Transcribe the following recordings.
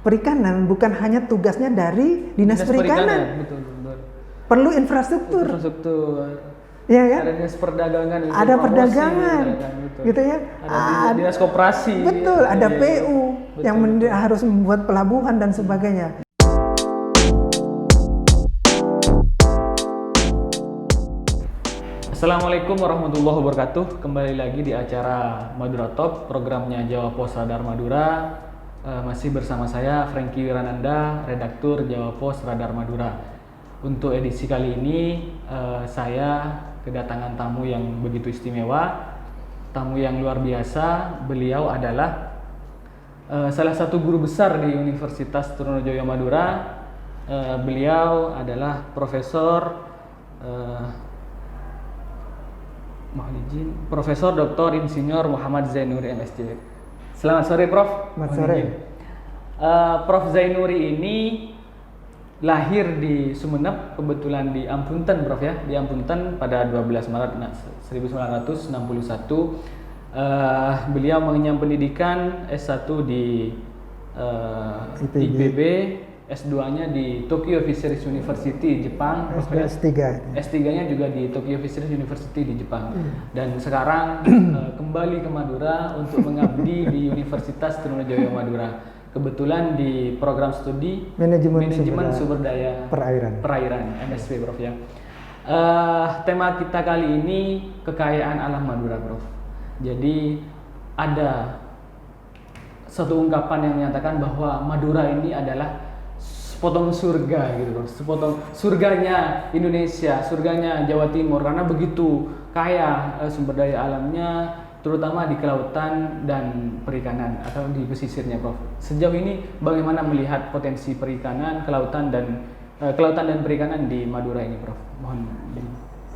perikanan bukan hanya tugasnya dari Dinas Perikanan. Betul. Perlu infrastruktur. Ya kan? Ada dinas perdagangan, ada perdagangan, gitu ya. Ada dinas koperasi. Betul, ada PU yang harus membuat pelabuhan dan sebagainya. Assalamualaikum warahmatullahi wabarakatuh. Kembali lagi di acara Madura Top, programnya Jawa Pos Radar Madura. Masih bersama saya Franky Wirananda, redaktur Jawa Pos Radar Madura. Untuk edisi kali ini saya kedatangan tamu yang begitu istimewa, tamu yang luar biasa. Beliau adalah salah satu guru besar di Universitas Trunojoyo Madura. Beliau adalah Profesor Profesor Dr. Insinyur Muhammad Zainuri MSc. Selamat sore, Prof. Selamat sore. Prof Zainuri ini lahir di Sumeneb, kebetulan di Ampunten, Prof ya, di Ampunten pada 12 Maret 1961. Beliau mengenyam pendidikan S1 di IPB, S2-nya di Tokyo Fisheries University, Jepang. S3-nya juga di Tokyo Fisheries University di Jepang. Dan sekarang kembali ke Madura untuk mengabdi di Universitas Trunojoyo Madura. Kebetulan di program studi Manajemen Sumber Daya Perairan MSP, Prof ya. Tema kita kali ini kekayaan alam Madura, Prof. Jadi ada satu ungkapan yang menyatakan bahwa Madura ini adalah sepotong surga gitu, sepotong surganya Indonesia, surganya Jawa Timur, karena begitu kaya sumber daya alamnya, terutama di kelautan dan perikanan atau di pesisirnya, Prof. Sejauh ini bagaimana melihat potensi perikanan, kelautan dan perikanan di Madura ini, Prof? Mohon.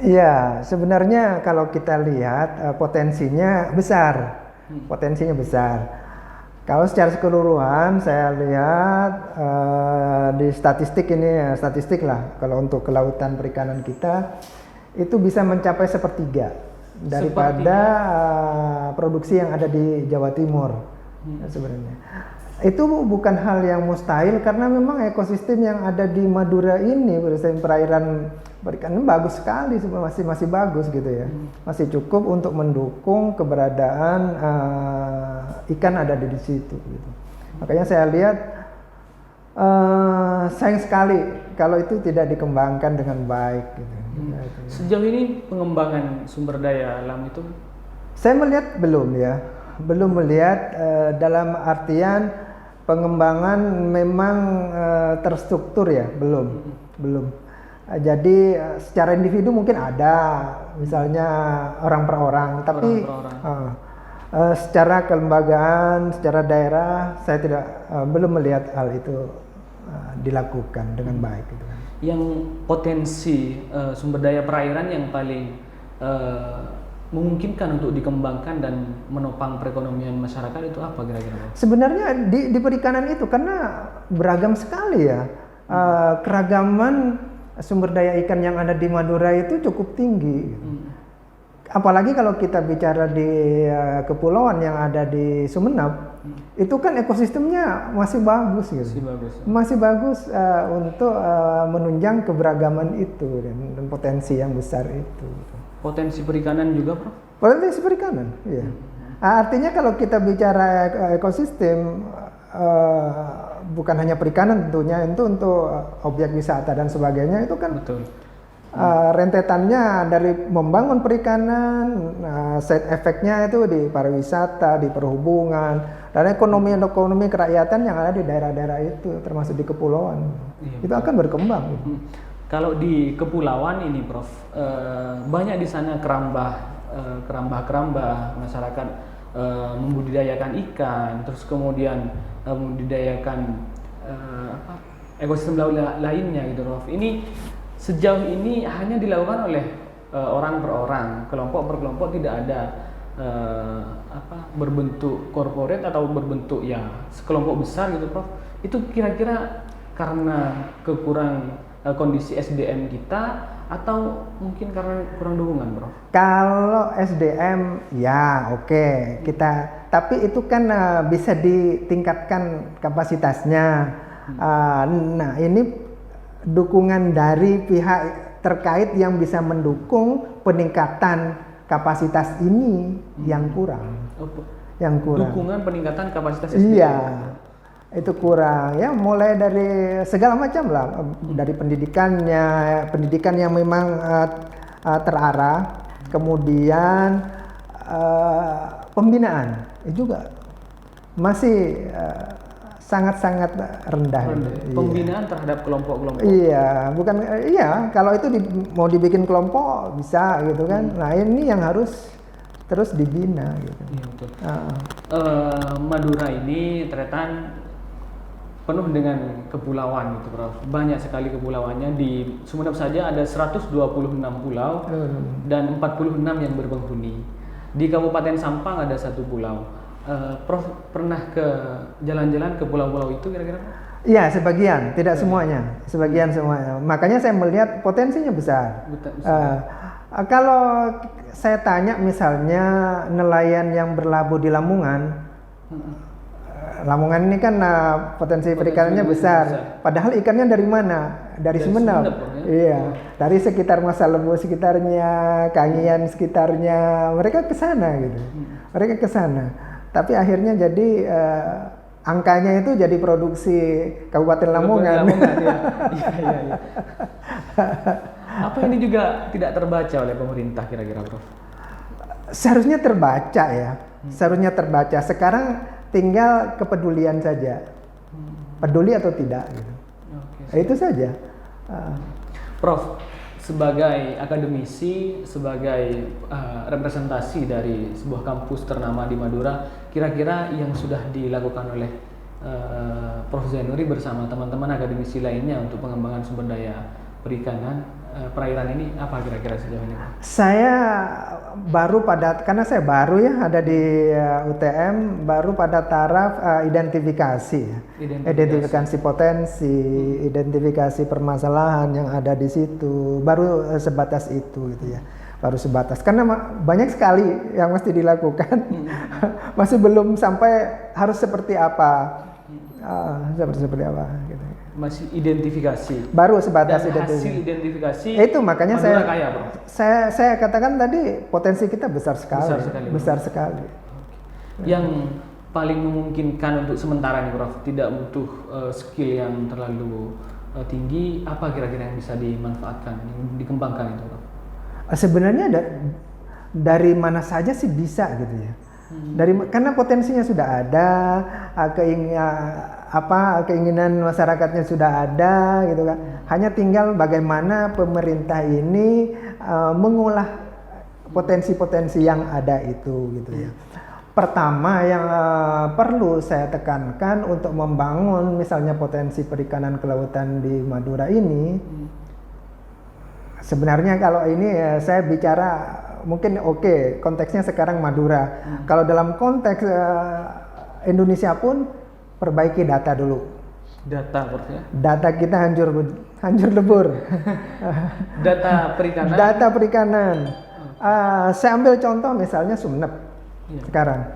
Iya, sebenarnya kalau kita lihat potensinya besar. Potensinya besar. Kalau secara keseluruhan saya lihat di statistik lah, kalau untuk kelautan perikanan kita itu bisa mencapai sepertiga daripada produksi yang ada di Jawa Timur. Sebenarnya itu bukan hal yang mustahil, karena memang ekosistem yang ada di Madura ini, ekosistem perairan perikanan bagus sekali, masih bagus gitu ya, masih cukup untuk mendukung keberadaan ikan ada di situ gitu. Makanya saya lihat sayang sekali kalau itu tidak dikembangkan dengan baik gitu. Sejauh ini pengembangan sumber daya alam itu saya melihat belum melihat dalam artian pengembangan memang terstruktur ya, belum. Jadi secara individu mungkin ada, misalnya orang per orang, tapi secara kelembagaan, secara daerah saya belum melihat hal itu dilakukan dengan baik gitu kan. Yang potensi sumber daya perairan yang paling memungkinkan untuk dikembangkan dan menopang perekonomian masyarakat itu apa kira-kira? Sebenarnya di perikanan itu, karena beragam sekali ya, keragaman sumber daya ikan yang ada di Madura itu cukup tinggi. Apalagi kalau kita bicara di kepulauan yang ada di Sumeneb, itu kan ekosistemnya masih bagus gitu. Masih bagus untuk menunjang keberagaman itu dan potensi yang besar itu. Potensi perikanan juga, Prof? Potensi perikanan, iya. Artinya kalau kita bicara ekosistem, bukan hanya perikanan tentunya, itu untuk objek wisata dan sebagainya, itu kan betul. Rentetannya dari membangun perikanan, side effect-nya itu di pariwisata, di perhubungan, dan ekonomi kerakyatan yang ada di daerah-daerah itu, termasuk di kepulauan. Itu akan berkembang. Kalau di kepulauan ini, Prof, banyak di sana kerambah masyarakat membudidayakan ikan, terus kemudian membudidayakan ekosistem laut lainnya gitu, Prof. Ini sejauh ini hanya dilakukan oleh orang per orang, kelompok per kelompok, tidak ada berbentuk korporat atau berbentuk ya sekelompok besar gitu, Prof. Itu kira-kira karena kondisi SDM kita atau mungkin karena kurang dukungan, Bro? Kalau SDM ya oke. tapi itu kan bisa ditingkatkan kapasitasnya. Nah, ini dukungan dari pihak terkait yang bisa mendukung peningkatan kapasitas ini yang kurang. Dukungan peningkatan kapasitas SDM. Iya, itu kurang ya, mulai dari segala macam lah, dari pendidikan yang memang terarah, kemudian pembinaan itu juga masih sangat-sangat rendah. Pembinaan terhadap kelompok-kelompok. Iya, bukan kalau itu mau dibikin kelompok bisa gitu kan. Nah, ini yang harus terus dibina gitu. Iya, betul. Madura ini ternyata penuh dengan kepulauan gitu, Prof. Banyak sekali kepulauannya. Di Sumeneb saja ada 126 pulau dan 46 yang berpenghuni. Di Kabupaten Sampang ada 1 pulau. Prof pernah ke jalan-jalan ke pulau-pulau itu kira-kira? Iya, sebagian, tidak semuanya. Sebagian semuanya. Makanya saya melihat potensinya besar. Kalau saya tanya misalnya nelayan yang berlabuh di Lamongan, Lamongan ini kan potensi perikanannya besar. Padahal ikannya dari mana? Dari Sumeneb. Iya, dari sekitar Masa Lembu sekitarnya, Kangian sekitarnya, mereka ke sana gitu. Mereka ke sana. Tapi akhirnya jadi angkanya itu jadi produksi Kabupaten Lamongan. Iya. Apa ini juga tidak terbaca oleh pemerintah kira-kira, Prof? Seharusnya terbaca ya. Seharusnya terbaca. Sekarang tinggal kepedulian saja. Peduli atau tidak gitu. Itu saja. Prof, sebagai akademisi, sebagai representasi dari sebuah kampus ternama di Madura, kira-kira yang sudah dilakukan oleh Prof Zainuri bersama teman-teman akademisi lainnya untuk pengembangan sumber daya perikanan perairan ini apa kira-kira sejauh ini? Saya baru karena saya baru ya ada di UTM, baru pada taraf identifikasi potensi, identifikasi permasalahan yang ada di situ, baru sebatas itu gitu ya, baru sebatas, karena banyak sekali yang mesti dilakukan, masih belum sampai harus seperti apa, seperti apa gitu. Masih identifikasi. Baru sebatas hasil identifikasi. Itu makanya saya katakan tadi potensi kita besar sekali. Besar sekali. Yang paling memungkinkan untuk sementara nih, Prof, tidak butuh skill yang terlalu tinggi, apa kira-kira yang bisa dimanfaatkan, yang dikembangkan itu, Prof? Sebenarnya dari mana saja sih bisa gitu ya. Karena potensinya sudah ada, keinginan masyarakatnya sudah ada gitu kan. Hanya tinggal bagaimana pemerintah ini mengolah potensi-potensi yang ada itu gitu ya. Pertama yang perlu saya tekankan untuk membangun misalnya potensi perikanan kelautan di Madura ini, sebenarnya kalau ini saya bicara mungkin konteksnya sekarang Madura. Kalau dalam konteks Indonesia pun perbaiki data dulu. Data kita hancur lebur. Data perikanan. Data perikanan. Saya ambil contoh misalnya Sumeneb. Sekarang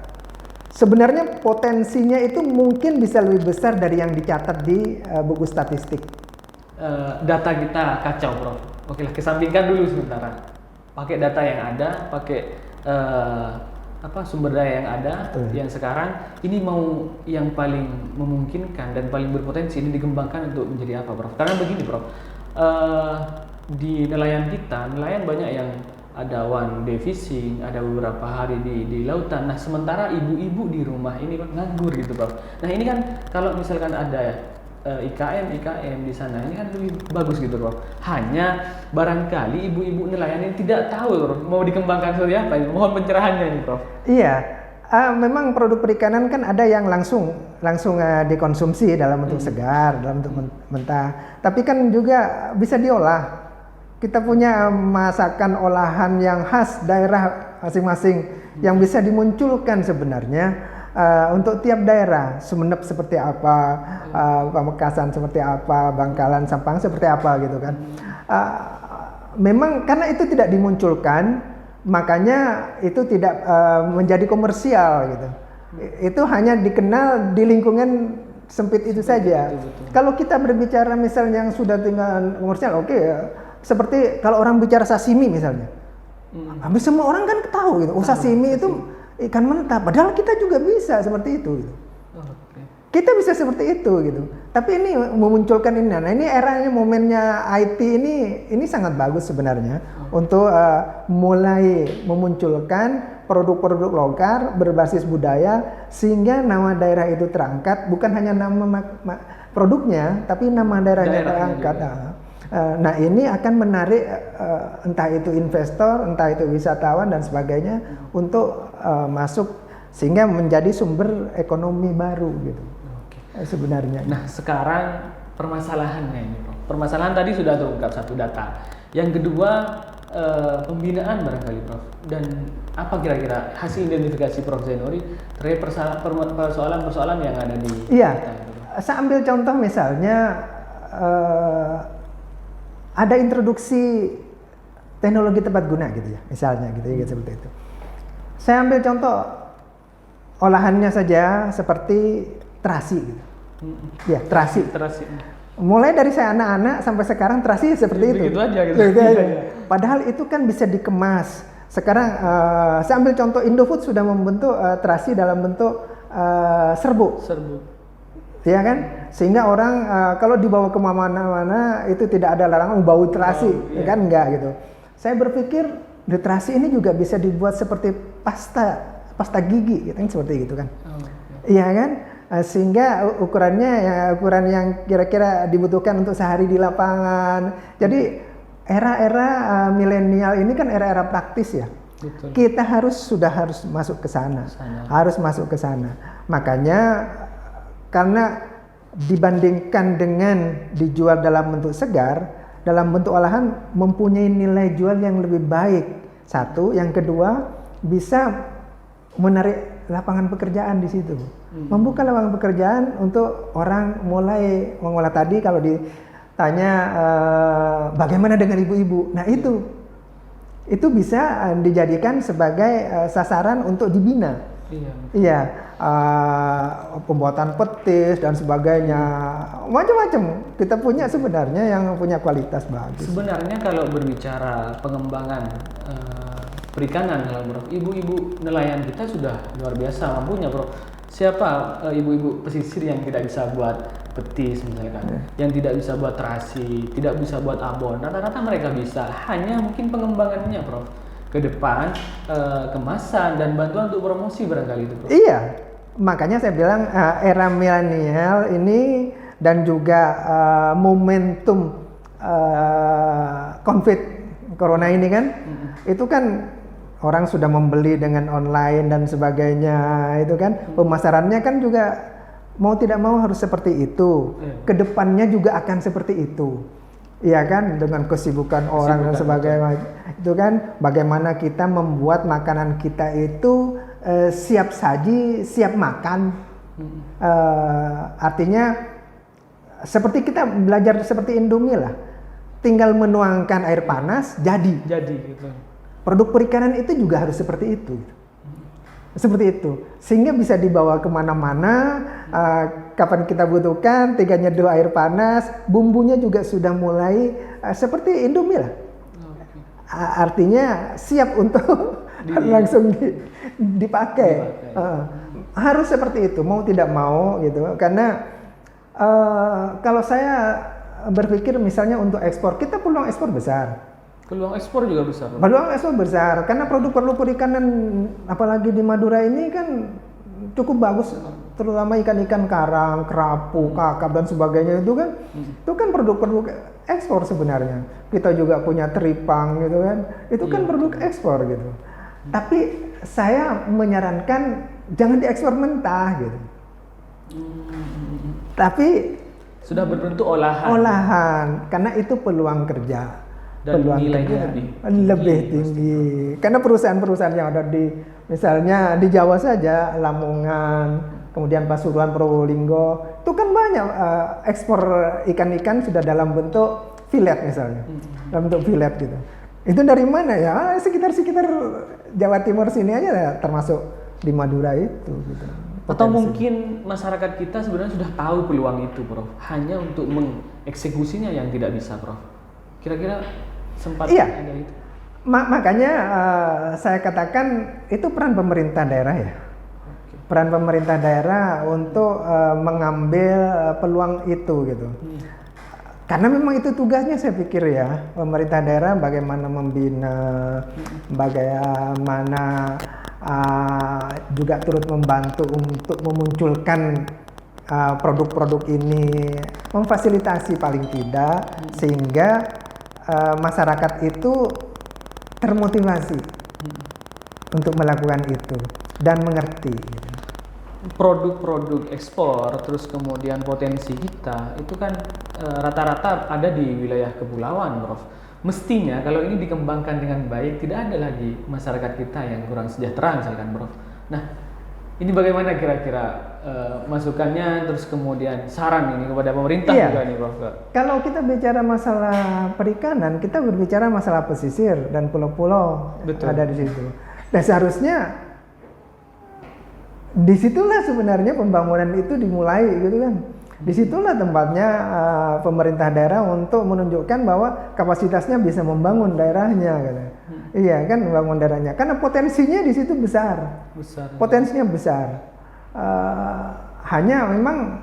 sebenarnya potensinya itu mungkin bisa lebih besar dari yang dicatat di buku statistik. Data kita kacau, Prof. Oke lah, kesampingkan dulu sementara. Pakai data yang ada, pakai sumber daya yang ada, yang sekarang ini mau yang paling memungkinkan dan paling berpotensi ini dikembangkan untuk menjadi apa, Prof? Karena begini, Prof, di nelayan kita, nelayan banyak yang ada one day fishing, ada beberapa hari di lautan. Nah, sementara ibu-ibu di rumah ini nganggur gitu, Prof. Nah, ini kan kalau misalkan ada IKM di sana, ini kan lebih bagus gitu, Prof. Hanya barangkali ibu-ibu nelayan ini tidak tahu, Prof, mau dikembangkan seperti apa. Mohon pencerahannya ini, Prof. Iya, memang produk perikanan kan ada yang langsung dikonsumsi dalam bentuk segar, dalam bentuk mentah. Tapi kan juga bisa diolah. Kita punya masakan olahan yang khas daerah masing-masing yang bisa dimunculkan sebenarnya untuk tiap daerah. Sumeneb seperti apa, Pamekasan seperti apa, Bangkalan, Sampang seperti apa gitu kan. Memang karena itu tidak dimunculkan, makanya itu tidak menjadi komersial gitu. Itu hanya dikenal di lingkungan sempit itu saja. Betul. Kalau kita berbicara misalnya yang sudah tinggal komersial, oke ya. Seperti kalau orang bicara sashimi misalnya. Hampir semua orang kan tahu gitu. Oh, sashimi itu ikan mentah. Padahal kita juga bisa seperti itu gitu. Kita bisa seperti itu gitu. Tapi ini memunculkan ini. Nah, ini eranya momennya IT ini sangat bagus sebenarnya untuk mulai memunculkan produk-produk lokal berbasis budaya sehingga nama daerah itu terangkat, bukan hanya nama produknya tapi nama daerahnya terangkat. Nah, ini akan menarik entah itu investor, entah itu wisatawan dan sebagainya untuk masuk sehingga menjadi sumber ekonomi baru gitu. Sebenarnya. Nah, sekarang permasalahannya ini, Prof. Permasalahan tadi sudah terungkap satu data. Yang kedua pembinaan barangkali, Prof. Dan apa kira-kira hasil identifikasi Prof Zainuri terkait persoalan-persoalan yang ada di data itu? Saya ambil contoh misalnya ada introduksi teknologi tepat guna gitu ya, misalnya gitu ya, seperti itu. Saya ambil contoh olahannya saja seperti terasi gitu. Ya, terasi. Mulai dari saya anak-anak sampai sekarang terasi seperti itu. Begitu aja gitu. Padahal itu kan bisa dikemas. Sekarang saya ambil contoh Indofood sudah membentuk terasi dalam bentuk serbuk. Ya kan? Sehingga orang kalau dibawa ke mana-mana itu tidak ada larangan bau terasi, kan enggak gitu. Saya berpikir di terasi ini juga bisa dibuat seperti pasta gigi, gitu kan, seperti gitu kan. Iya kan? Sehingga ukurannya ya ukuran yang kira-kira dibutuhkan untuk sehari di lapangan. Jadi era-era milenial ini kan era-era praktis ya. Betul. Kita harus masuk ke sana. Harus masuk ke sana. Makanya karena dibandingkan dengan dijual dalam bentuk segar, dalam bentuk olahan mempunyai nilai jual yang lebih baik. Satu, yang kedua bisa menarik lapangan pekerjaan di situ. Membuka lapangan pekerjaan untuk orang mulai mengolah. Tadi kalau ditanya bagaimana dengan ibu-ibu, nah itu bisa dijadikan sebagai sasaran untuk dibina. Iya, pembuatan petis dan sebagainya, macam-macam. Kita punya sebenarnya yang punya kualitas bagus. Sebenarnya kalau berbicara pengembangan perikanan, Bro, ibu-ibu nelayan kita sudah luar biasa mampunya, Bro. Siapa ibu-ibu pesisir yang tidak bisa buat petis misalkan, yang tidak bisa buat terasi, tidak bisa buat abon? Rata-rata mereka bisa, hanya mungkin pengembangannya, Prof. Ke depan kemasan dan bantuan untuk promosi barangkali itu, Prof. Iya, makanya saya bilang era milenial ini dan juga momentum COVID corona ini kan, itu kan orang sudah membeli dengan online dan sebagainya, itu kan pemasarannya kan juga mau tidak mau harus seperti itu. Kedepannya juga akan seperti itu, iya kan, dengan kesibukan orang dan sebagainya. Itu kan bagaimana kita membuat makanan kita itu siap saji, siap makan. Artinya seperti kita belajar seperti Indomie lah, tinggal menuangkan air panas jadi gitu. Produk perikanan itu juga harus seperti itu. Seperti itu. Sehingga bisa dibawa kemana-mana, kapan kita butuhkan, tinggal nyeduh air panas, bumbunya juga sudah mulai seperti Indomie lah. Artinya siap untuk langsung dipakai. Harus seperti itu, mau tidak mau gitu. Karena kalau saya berpikir misalnya untuk ekspor, kita peluang ekspor besar. Peluang ekspor juga besar. Peluang ekspor besar karena produk-produk perikanan apalagi di Madura ini kan cukup bagus, terutama ikan-ikan karang, kerapu, kakap dan sebagainya itu kan produk-produk ekspor sebenarnya. Kita juga punya teripang gitu kan. Itu kan produk ekspor gitu. Tapi saya menyarankan jangan diekspor mentah gitu. Tapi sudah berbentuk olahan. Olahan karena itu peluang kerja. Dan nilainya lebih tinggi. Karena perusahaan-perusahaan yang ada di misalnya di Jawa saja, Lamongan, kemudian Pasuruan, Probolinggo, itu kan banyak ekspor ikan-ikan sudah dalam bentuk filet misalnya. Dalam bentuk filet gitu. Itu dari mana ya? Sekitar Jawa Timur sini aja termasuk di Madura itu gitu. Atau mungkin masyarakat kita sebenarnya sudah tahu peluang itu, Prof. Hanya untuk mengeksekusinya yang tidak bisa, Prof. Kira-kira sempat ada itu? Makanya saya katakan itu peran pemerintah daerah ya. Peran pemerintah daerah untuk mengambil peluang itu gitu. Karena memang itu tugasnya saya pikir ya, pemerintah daerah bagaimana membina, bagaimana juga turut membantu untuk memunculkan produk-produk ini, memfasilitasi paling tidak sehingga masyarakat itu termotivasi untuk melakukan itu dan mengerti. Gitu. Produk-produk ekspor, terus kemudian potensi kita itu kan rata-rata ada di wilayah kepulauan, Prof. Mestinya kalau ini dikembangkan dengan baik, tidak ada lagi masyarakat kita yang kurang sejahtera, misalkan, Prof. Nah, ini bagaimana kira-kira masukannya, terus kemudian saran ini kepada pemerintah juga nih, Prof. Kalau kita bicara masalah perikanan, kita berbicara masalah pesisir dan pulau-pulau ada di situ. Dan seharusnya disitulah sebenarnya pembangunan itu dimulai gitu kan. Disitulah tempatnya pemerintah daerah untuk menunjukkan bahwa kapasitasnya bisa membangun daerahnya gitu. Iya kan, membangun daerahnya karena potensinya di situ besar. Potensinya besar. Hanya memang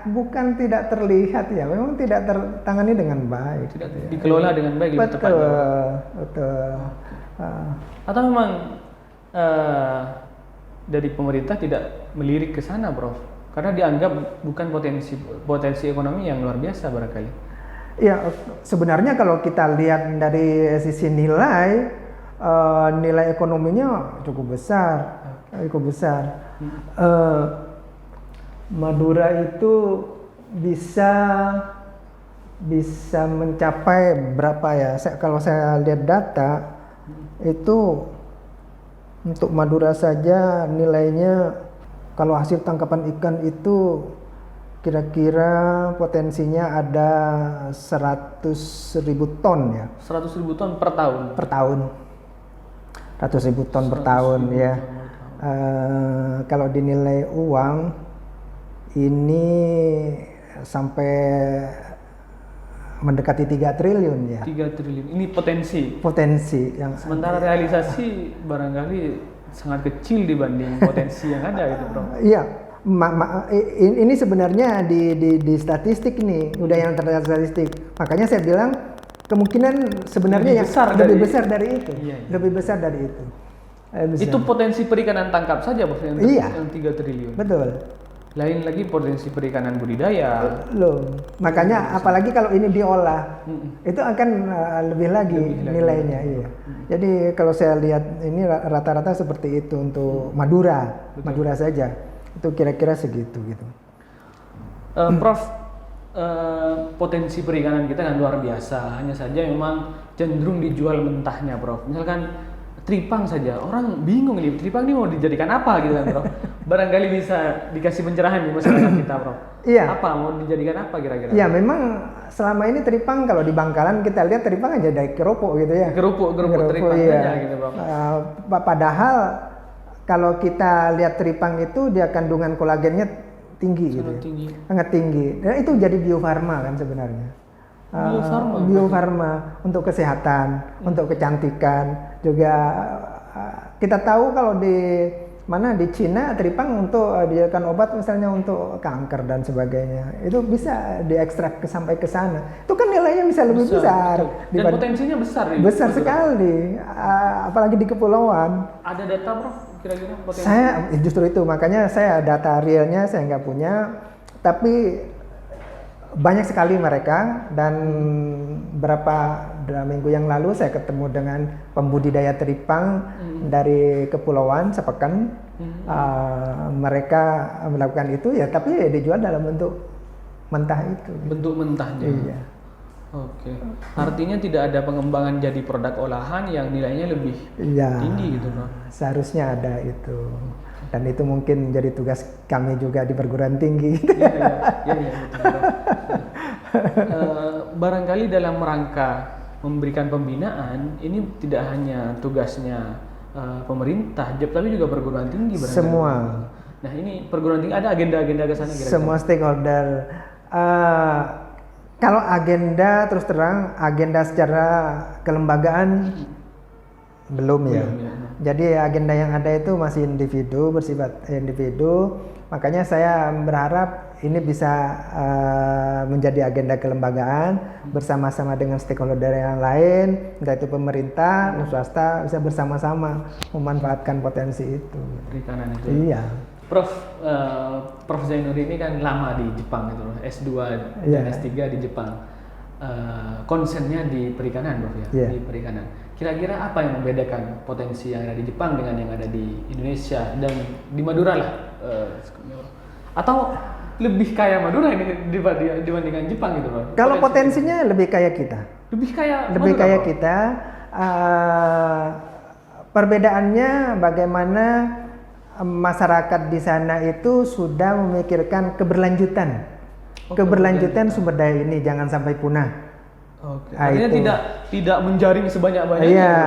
bukan tidak terlihat ya, memang tidak tertangani dengan baik. Tidak dikelola dengan baik. Betul. Atau memang dari pemerintah tidak melirik ke sana, Prof, karena dianggap bukan potensi ekonomi yang luar biasa barangkali. Ya, sebenarnya kalau kita lihat dari sisi nilai ekonominya cukup besar. Madura itu bisa mencapai berapa ya? Kalau saya lihat data itu untuk Madura saja nilainya kalau hasil tangkapan ikan itu kira-kira potensinya ada 100.000 ton ya. 100.000 ton per tahun? Per tahun. 100.000 ton per tahun ya. Kalau dinilai uang ini sampai mendekati 3 triliun ya. 3 triliun. Ini potensi yang sementara realisasi barangkali sangat kecil dibanding potensi yang ada gitu, Bro. Iya. Ini sebenarnya di statistik nih, udah yang terlihat statistik. Makanya saya bilang kemungkinan sebenarnya lebih besar dari itu. Iya. Lebih besar dari itu. Itu potensi perikanan tangkap saja, Bos, yang 3 triliun. Betul. Lain lagi potensi perikanan budidaya. Makanya apalagi kalau ini diolah, itu akan lebih lagi nilainya. Iya. Jadi kalau saya lihat ini rata-rata seperti itu untuk Madura saja. Itu kira-kira segitu gitu. Prof, potensi perikanan kita kan luar biasa. Hanya saja memang cenderung dijual mentahnya, Prof. Misalkan tripang saja, orang bingung nih, tripang ini mau dijadikan apa gitu kan, Prof. Barangkali bisa dikasih pencerahan di masyarakat kita, Prof. Iya. Apa, mau dijadikan apa kira-kira? Ya memang selama ini tripang kalau di Bangkalan kita lihat tripang aja dari keropok gitu ya. Kerupuk tripang aja gitu, Prof. Padahal kalau kita lihat tripang itu dia kandungan kolagennya tinggi gitu. Sangat tinggi. Dan itu jadi biofarma kan sebenarnya. Biofarma untuk kesehatan, untuk kecantikan juga. Kita tahu kalau di Cina tripang untuk dijadikan obat misalnya untuk kanker dan sebagainya, itu bisa diekstrak sampai ke sana. Itu kan nilainya bisa lebih besar. Dan potensinya besar. Besar sekali, apalagi di kepulauan. Ada data, Prof, kira-kira potensi? Saya justru itu, makanya saya data realnya saya nggak punya, tapi banyak sekali mereka. Dan beberapa minggu yang lalu saya ketemu dengan pembudidaya tripang dari kepulauan Sepeken. Mereka melakukan itu ya, tapi dijual dalam bentuk mentah itu. Bentuk mentahnya. Iya. Oke. Artinya tidak ada pengembangan jadi produk olahan yang nilainya lebih tinggi gitu, Bro. Seharusnya ada itu. Dan itu mungkin jadi tugas kami juga di perguruan tinggi. Iya, betul. Barangkali dalam rangka memberikan pembinaan, ini tidak hanya tugasnya pemerintah, tapi juga perguruan tinggi barangkali. Semua. Nah ini perguruan tinggi ada agenda-agenda ke sana kira-kira? Semua stakeholder. Kalau agenda terus terang agenda secara kelembagaan belum ya. Jadi agenda yang ada itu masih individu, bersifat individu. Makanya saya berharap ini bisa menjadi agenda kelembagaan bersama-sama dengan stakeholder yang lain, entah itu pemerintah, swasta, bisa bersama-sama memanfaatkan potensi itu. Perikanan itu. Iya. Prof Zainur ini kan lama di Jepang gitu loh, S2 dan S3 di Jepang. Konsennya di perikanan, Prof ya, di perikanan. Kira-kira apa yang membedakan potensi yang ada di Jepang dengan yang ada di Indonesia dan di Madura lah? Atau lebih kaya Madura ini dibandingkan Jepang gitu loh? Kalau potensinya lebih kaya kita. Lebih kaya kita. Perbedaannya bagaimana masyarakat di sana itu sudah memikirkan keberlanjutan. Keberlanjutan sumber daya ini jangan sampai punah. Oke. Artinya tidak menjaring sebanyak-banyaknya. Iya,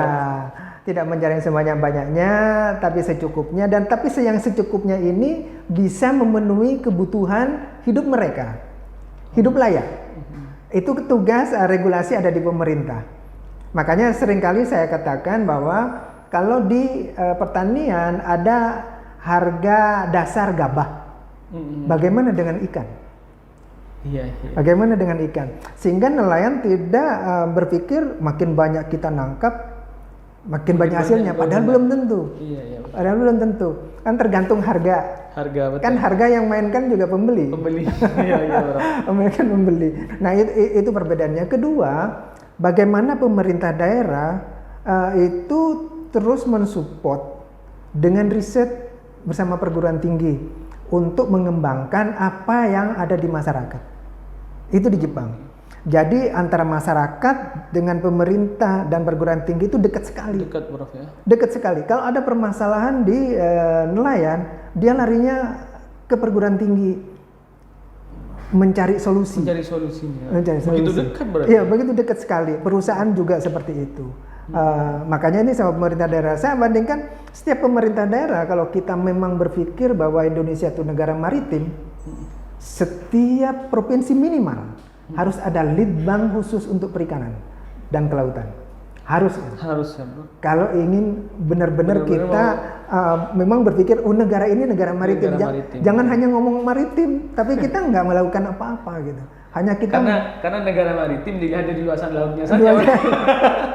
tidak menjaring sebanyak-banyaknya, tapi secukupnya, dan tapi yang secukupnya ini bisa memenuhi kebutuhan hidup mereka, hidup layak. Itu tugas regulasi ada di pemerintah. Makanya seringkali saya katakan bahwa kalau di pertanian ada harga dasar gabah, bagaimana dengan ikan? Iya. Bagaimana dengan ikan? Sehingga nelayan tidak berpikir makin banyak kita nangkap, makin banyak hasilnya. Padahal belum tentu. Iya. Padahal belum tentu. Kan tergantung harga. Betul. Kan harga yang mainkan juga pembeli. Iya. Mainkan pembeli. Nah itu perbedaannya. Kedua, bagaimana pemerintah daerah itu terus mensupport dengan riset bersama perguruan tinggi untuk mengembangkan apa yang ada di masyarakat. Itu di Jepang. Jadi antara masyarakat dengan pemerintah dan perguruan tinggi itu dekat sekali. Dekat, Prof ya. Dekat sekali. Kalau ada permasalahan di nelayan, dia larinya ke perguruan tinggi mencari solusi. Mencari solusinya. Begitu dekat berarti. Iya, begitu dekat sekali. Perusahaan juga seperti itu. Makanya ini sama pemerintah daerah. Saya bandingkan setiap pemerintah daerah, kalau kita memang berpikir bahwa Indonesia itu negara maritim, setiap provinsi minimal harus ada litbang khusus untuk perikanan dan kelautan. Harus ya, Bro. Kalau ingin benar-benar kita memang berpikir negara ini negara maritim. Jangan hanya ngomong maritim, tapi kita nggak melakukan apa-apa gitu. Hanya kita karena negara maritim dilihat dari luasan lautnya saja.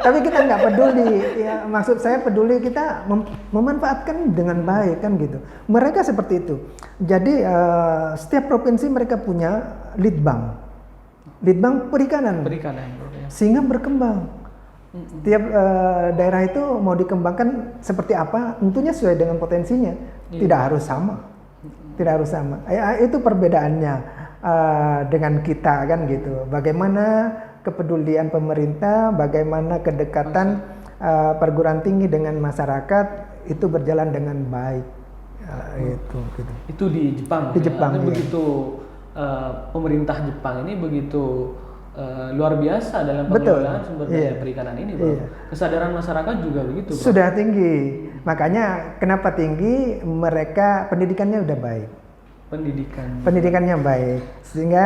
Tapi kita nggak peduli. Ya, maksud saya peduli kita memanfaatkan dengan baik kan gitu. Mereka seperti itu. Jadi setiap provinsi mereka punya litbang perikanan. Sehingga berkembang. Tiap daerah itu mau dikembangkan seperti apa, tentunya sesuai dengan potensinya. Tidak harus sama. Itu perbedaannya dengan kita kan gitu. Bagaimana kepedulian pemerintah, bagaimana kedekatan perguruan tinggi dengan masyarakat itu berjalan dengan baik. Itu di Jepang. Di Jepang. Ya. Begitu pemerintah Jepang ini begitu luar biasa dalam pengelolaan sumber daya perikanan ini, Bro. Kesadaran masyarakat juga begitu, Bro. Sudah tinggi. Makanya kenapa tinggi? Mereka pendidikannya udah baik. Pendidikannya baik. Sehingga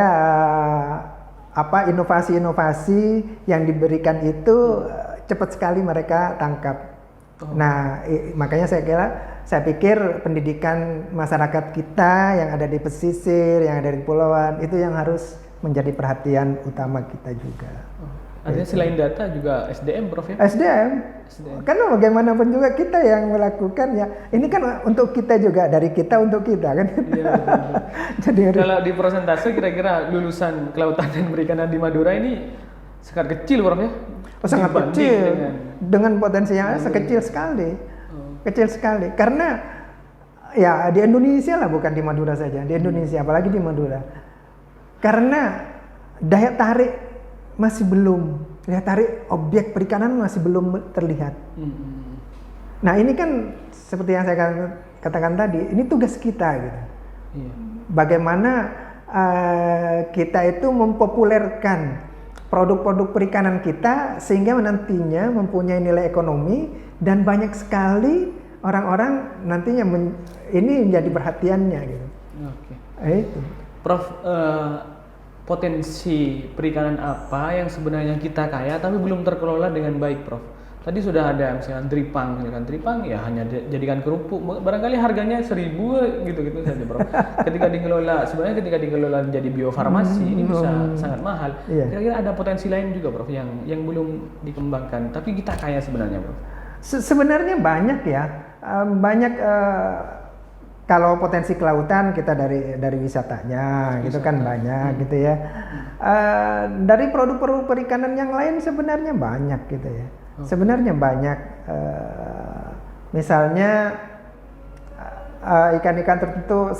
inovasi-inovasi yang diberikan itu cepat sekali mereka tangkap. Nah, makanya saya pikir pendidikan masyarakat kita yang ada di pesisir, yang ada di kepulauan itu yang harus menjadi perhatian utama kita juga. Artinya selain data juga SDM, Prof ya? SDM. Karena bagaimanapun juga kita yang melakukan ya. Ini kan untuk kita juga, dari kita untuk kita kan. Iya, betul. Jadi kalau di persentase kira-kira lulusan kelautan dan perikanan di Madura ini sangat kecil, Prof ya? Sangat kecil. Dengan potensi yang sekecil sekali. Kecil sekali. Karena ya di Indonesia lah, bukan di Madura saja. Di Indonesia, apalagi di Madura. Karena daya tarik masih belum, daya tarik objek perikanan masih belum terlihat. Nah ini kan seperti yang saya katakan tadi, ini tugas kita gitu. Bagaimana kita itu mempopulerkan produk-produk perikanan kita sehingga nantinya mempunyai nilai ekonomi dan banyak sekali orang-orang nantinya ini menjadi perhatiannya gitu. Oke. Itu. Prof, potensi perikanan apa yang sebenarnya kita kaya tapi belum terkelola dengan baik, Prof? Tadi sudah ada misalnya dripang, dripang ya hanya jadikan kerupuk, barangkali harganya 1.000 gitu saja, Prof. Ketika dikelola menjadi biofarmasi ini bisa sangat mahal. Iya. Kira-kira ada potensi lain juga, Prof, yang belum dikembangkan, tapi kita kaya sebenarnya, Prof. Sebenarnya banyak ya, banyak kalau potensi kelautan kita dari wisatanya, gitu kan banyak gitu ya. Dari produk-produk perikanan yang lain sebenarnya banyak gitu ya. Sebenarnya banyak, misalnya ikan-ikan tertentu.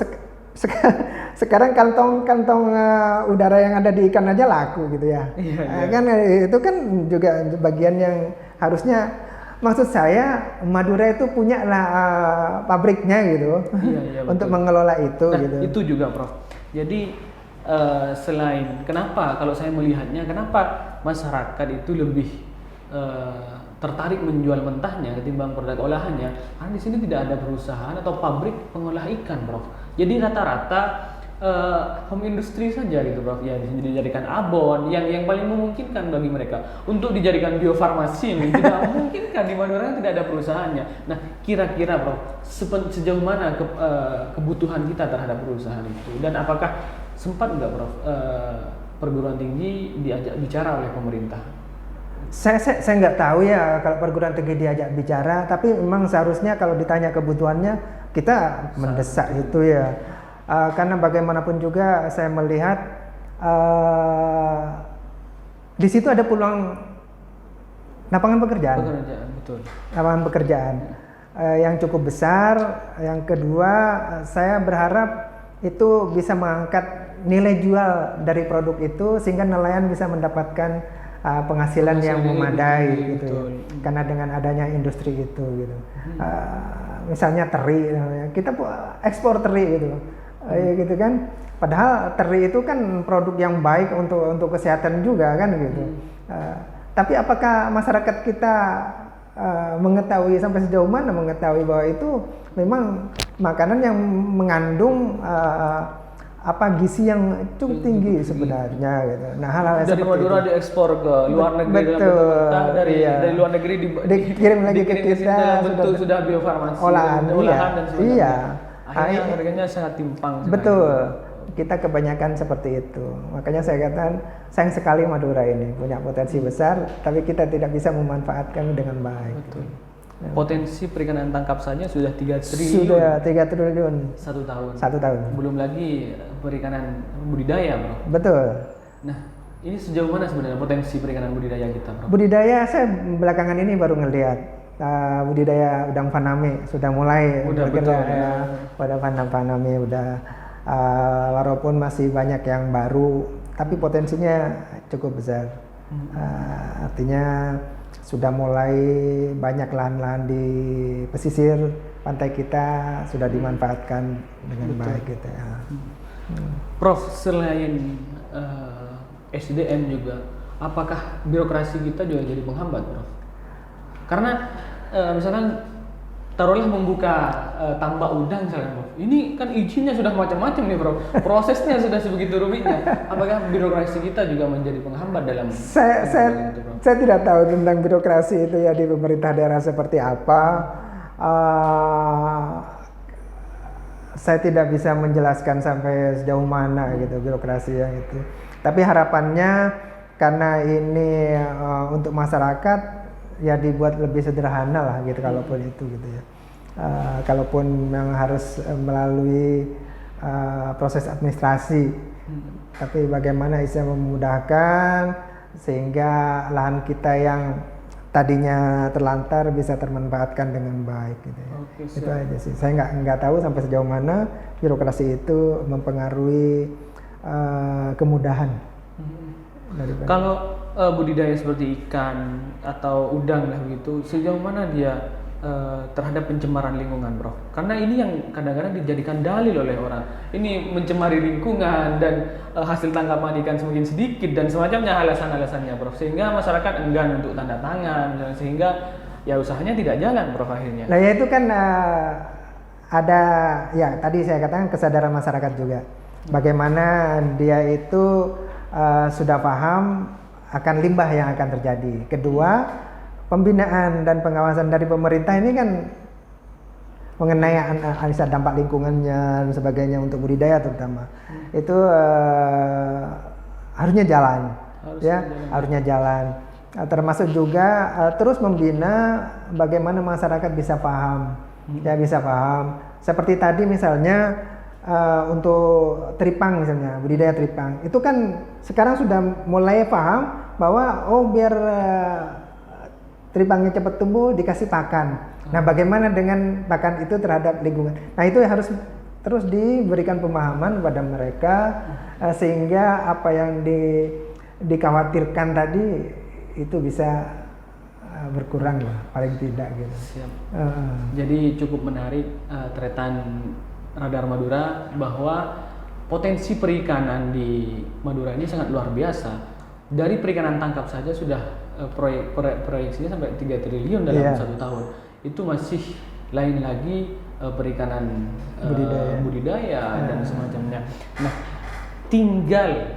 Sekarang kantong udara yang ada di ikan aja laku gitu ya. Kan itu kan juga bagian yang harusnya, maksud saya Madura itu punya lah pabriknya gitu. Untuk mengelola itu. Nah, gitu. Itu juga, Prof. Jadi selain kenapa kalau saya melihatnya, kenapa masyarakat itu lebih tertarik menjual mentahnya ketimbang produk olahannya, karena di sini tidak ada perusahaan atau pabrik pengolah ikan, Prof. Jadi rata-rata home industry saja gitu, Prof. Ya dijadikan abon yang paling memungkinkan bagi mereka untuk dijadikan biofarmasi yang tidak memungkinkan di Madura tidak ada perusahaannya. Nah, kira-kira, Prof, sejauh mana kebutuhan kita terhadap perusahaan itu, dan apakah sempat nggak, Prof, perguruan tinggi diajak bicara oleh pemerintah? Saya nggak tahu ya kalau perguruan tinggi diajak bicara, tapi memang seharusnya kalau ditanya kebutuhannya kita mendesak itu ya. Karena bagaimanapun juga saya melihat di situ ada peluang lapangan pekerjaan. Betul. Lapangan pekerjaan yang cukup besar. Yang kedua, saya berharap itu bisa mengangkat nilai jual dari produk itu sehingga nelayan bisa mendapatkan penghasilan yang memadai gitu ya. Karena dengan adanya industri itu gitu. Misalnya teri, kita ekspor teri gitu. Gitu kan. Padahal teri itu kan produk yang baik untuk kesehatan juga kan gitu. Tapi apakah masyarakat kita mengetahui sampai sejauh mana mengetahui bahwa itu memang makanan yang mengandung gizi yang cukup tinggi sebenarnya gitu. Nah, hal-hal dari Madura diekspor ke luar negeri dalam bentuk mentah, dari luar negeri dikirim lagi ke kita dalam bentuk sudah biofarmasi, olahan dan sebagainya. Akhirnya harganya sangat timpang. Betul. Kita kebanyakan seperti itu. Makanya saya katakan sayang sekali Madura ini punya potensi besar, tapi kita tidak bisa memanfaatkan dengan baik. Betul. Potensi perikanan tangkap saja sudah 3 triliun. Sudah 3 triliun. 1 tahun. 1 tahun. Belum lagi perikanan budidaya, Bro. Betul. Nah, ini sejauh mana sebenarnya potensi perikanan budidaya kita, Bro? Budidaya saya belakangan ini baru ngelihat budidaya udang faname sudah mulai bergerak ya. Pada faname udah walaupun masih banyak yang baru, tapi potensinya cukup besar. Artinya sudah mulai banyak lahan-lahan di pesisir pantai kita sudah dimanfaatkan dengan baik gitu ya. Prof, selain SDM juga, apakah birokrasi kita juga jadi penghambat, Prof? Karena misalkan taruhlah membuka tambak udang misalnya, Prof. Ini kan izinnya sudah macam-macam nih, Prof. Prosesnya sudah sebegitu rumitnya. Apakah birokrasi kita juga menjadi penghambat dalam saya tidak tahu tentang birokrasi itu ya di pemerintah daerah seperti apa. Saya tidak bisa menjelaskan sampai sejauh mana gitu birokrasi yang itu. Tapi harapannya karena ini untuk masyarakat ya dibuat lebih sederhana lah gitu kalaupun itu gitu ya. Kalaupun yang harus melalui proses administrasi, tapi bagaimana bisa memudahkan sehingga lahan kita yang tadinya terlantar bisa termanfaatkan dengan baik gitu ya. Itu aja sih. Saya nggak tahu sampai sejauh mana birokrasi itu mempengaruhi kemudahan. Kalau budidaya seperti ikan atau udang lah begitu, sejauh mana dia terhadap pencemaran lingkungan, Bro. Karena ini yang kadang-kadang dijadikan dalil oleh orang. Ini mencemari lingkungan dan hasil tangkapan ikan semakin sedikit dan semacamnya alasan-alasannya, Bro. Sehingga masyarakat enggan untuk tanda tangan, misalnya, sehingga ya usahanya tidak jalan, Bro, akhirnya. Nah, ya itu kan ada ya tadi saya katakan kesadaran masyarakat juga. Bagaimana dia itu sudah paham akan limbah yang akan terjadi. Kedua, pembinaan dan pengawasan dari pemerintah ini kan mengenai analisa dampak lingkungannya dan sebagainya untuk budidaya terutama itu harusnya jalan, harusnya jalan. Termasuk juga terus membina bagaimana masyarakat bisa paham, ya bisa paham. Seperti tadi misalnya untuk teripang misalnya budidaya teripang itu kan sekarang sudah mulai paham bahwa biar teripangnya cepat tumbuh dikasih pakan. Nah, bagaimana dengan pakan itu terhadap lingkungan? Nah, itu harus terus diberikan pemahaman kepada mereka sehingga apa yang dikhawatirkan tadi itu bisa berkurang lah, paling tidak gitu. Siap. Jadi cukup menarik Tretan Radar Madura bahwa potensi perikanan di Madura ini sangat luar biasa. Dari perikanan tangkap saja sudah proyeksinya sampai 3 triliun dalam 1 tahun. Itu masih lain lagi perikanan budidaya dan semacamnya. Nah, tinggal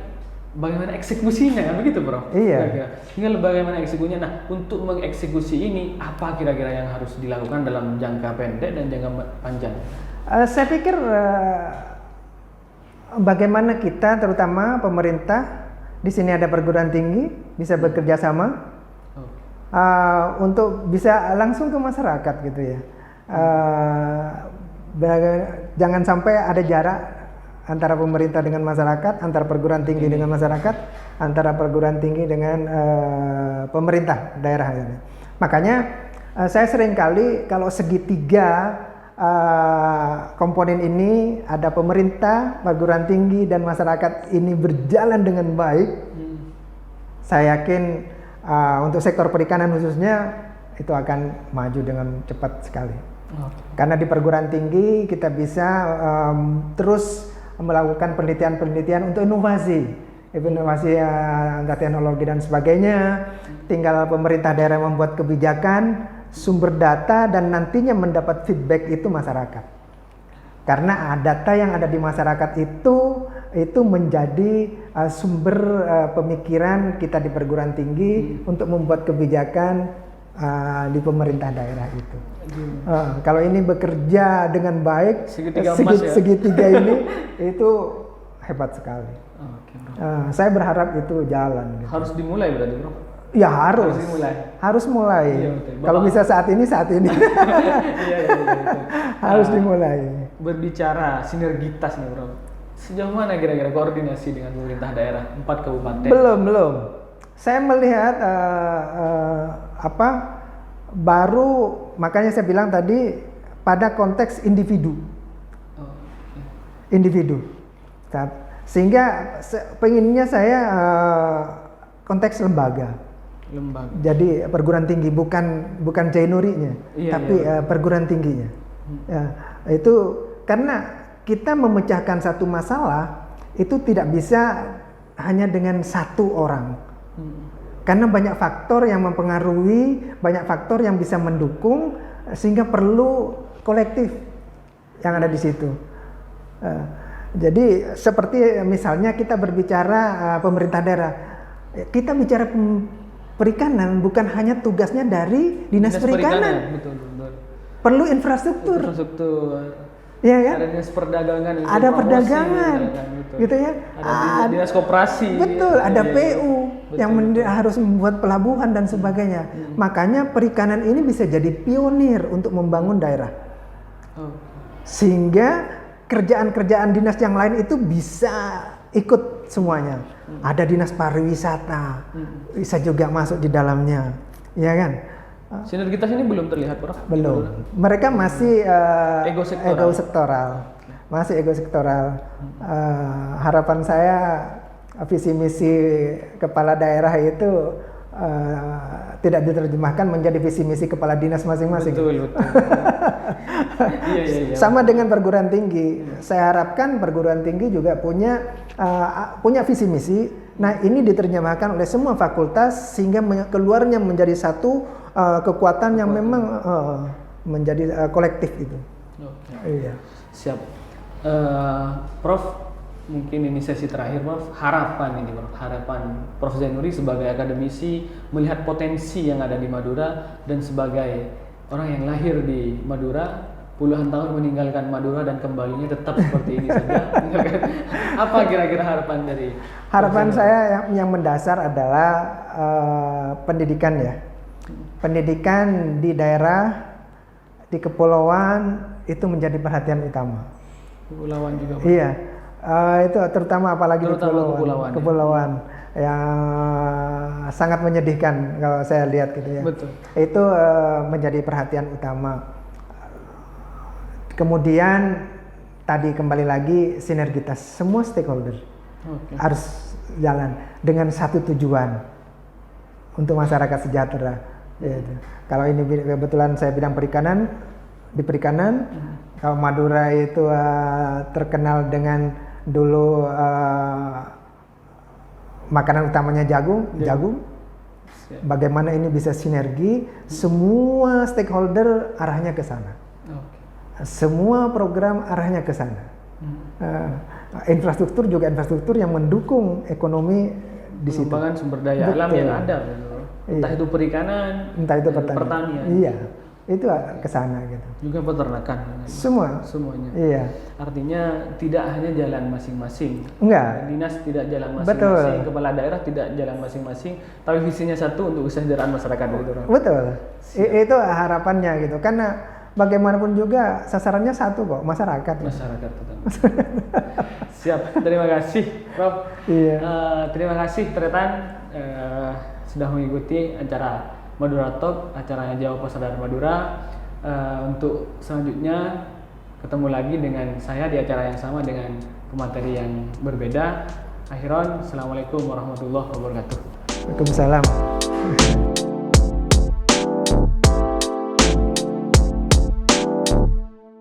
bagaimana eksekusinya, kan begitu, Bro? Iya. Tinggal bagaimana eksekusinya. Nah, untuk mengeksekusi ini apa kira-kira yang harus dilakukan dalam jangka pendek dan jangka panjang? Saya pikir bagaimana kita, terutama pemerintah, di sini ada perguruan tinggi bisa bekerja sama untuk bisa langsung ke masyarakat gitu ya. Jangan sampai ada jarak antara pemerintah dengan masyarakat, antara perguruan tinggi dengan masyarakat, antara perguruan tinggi dengan pemerintah daerah. Makanya saya sering kali kalau segitiga komponen ini ada pemerintah, perguruan tinggi dan masyarakat ini berjalan dengan baik, saya yakin untuk sektor perikanan khususnya itu akan maju dengan cepat sekali. Karena di perguruan tinggi kita bisa terus melakukan penelitian-penelitian untuk inovasi teknologi dan sebagainya. Tinggal pemerintah daerah membuat kebijakan, sumber data, dan nantinya mendapat feedback itu masyarakat. Karena data yang ada di masyarakat itu menjadi sumber pemikiran kita di perguruan tinggi untuk membuat kebijakan di pemerintah daerah itu. Kalau ini bekerja dengan baik, segitiga ini itu hebat sekali. Saya berharap itu jalan. Gitu. Harus dimulai berarti, Bro? Ya harus mulai. Iya, kalau bisa saat ini. Iya, harus dimulai. Berbicara sinergitas nih, Bro. Sejauh mana kira-kira koordinasi dengan pemerintah daerah 4 kabupaten? Belum. Saya melihat baru, makanya saya bilang tadi pada konteks individu. Sehingga pengennya saya konteks lembaga. Jadi perguruan tinggi bukan Jainurinya, tapi perguruan tingginya. Itu karena kita memecahkan satu masalah itu tidak bisa hanya dengan satu orang. Karena banyak faktor yang mempengaruhi, banyak faktor yang bisa mendukung, sehingga perlu kolektif yang ada di situ. Jadi seperti misalnya kita berbicara pemerintah daerah, kita bicara perikanan bukan hanya tugasnya dari dinas perikanan. Betul. Perlu infrastruktur. Ya kan? Ada dinas perdagangan, ada perdagangan, gitu ya. Ada dinas koperasi. Betul, ada PU yang harus membuat pelabuhan dan sebagainya. Makanya perikanan ini bisa jadi pionir untuk membangun daerah. Sehingga kerjaan-kerjaan dinas yang lain itu bisa ikut semuanya. Ada dinas pariwisata, bisa juga masuk di dalamnya, ya kan? Sinergitas ini belum terlihat, Bro? Belum. Mereka masih egosektoral. Harapan saya visi misi kepala daerah itu tidak diterjemahkan menjadi visi misi kepala dinas masing-masing. Betul. Iya. Sama dengan perguruan tinggi. Saya harapkan perguruan tinggi juga punya visi misi. Nah, ini diterjemahkan oleh semua fakultas sehingga keluarnya menjadi satu kekuatan yang memang menjadi kolektif itu. Oke. Iya. Siap. Prof, mungkin ini sesi terakhir, Prof. Harapan Prof Zainuri sebagai akademisi melihat potensi yang ada di Madura dan sebagai orang yang lahir di Madura, puluhan tahun meninggalkan Madura dan kembalinya tetap seperti ini saja. Apa kira-kira harapan dari Harapan saya yang mendasar adalah pendidikan ya. Pendidikan di daerah, di kepulauan itu menjadi perhatian utama. Kepulauan juga, Pak? Iya. Itu terutama apalagi di kepulauan yang sangat menyedihkan kalau saya lihat gitu ya. Betul. Itu menjadi perhatian utama. Kemudian tadi kembali lagi sinergitas semua stakeholder harus jalan dengan satu tujuan untuk masyarakat sejahtera. Gitu. Kalau ini kebetulan saya bidang perikanan, di perikanan. Kalau Madura itu terkenal dengan dulu makanan utamanya jagung. Bagaimana ini bisa sinergi, semua stakeholder arahnya ke sana. Semua program arahnya ke sana. Infrastruktur juga infrastruktur yang mendukung ekonomi di situ. Pengembangan sumber daya alam yang ada. Entah itu perikanan, entah itu pertanian. Iya. Itu ke sana gitu. Juga peternakan. Semuanya. Iya. Artinya tidak hanya jalan masing-masing. Enggak. Dinas tidak jalan masing-masing, kepala daerah tidak jalan masing-masing, tapi visinya satu untuk kesejahteraan masyarakat gitu. Betul. Itu harapannya gitu. Karena bagaimanapun juga sasarannya satu kok, masyarakat. Masyarakat betul. Siap. Terima kasih, Prof. Iya. Terima kasih Tretan sudah mengikuti acara Madura Talk, acaranya Jawa Pos Sadar Madura. Untuk selanjutnya ketemu lagi dengan saya di acara yang sama dengan pemateri yang berbeda. Akhiran, Assalamualaikum warahmatullahi wabarakatuh. Waalaikumsalam.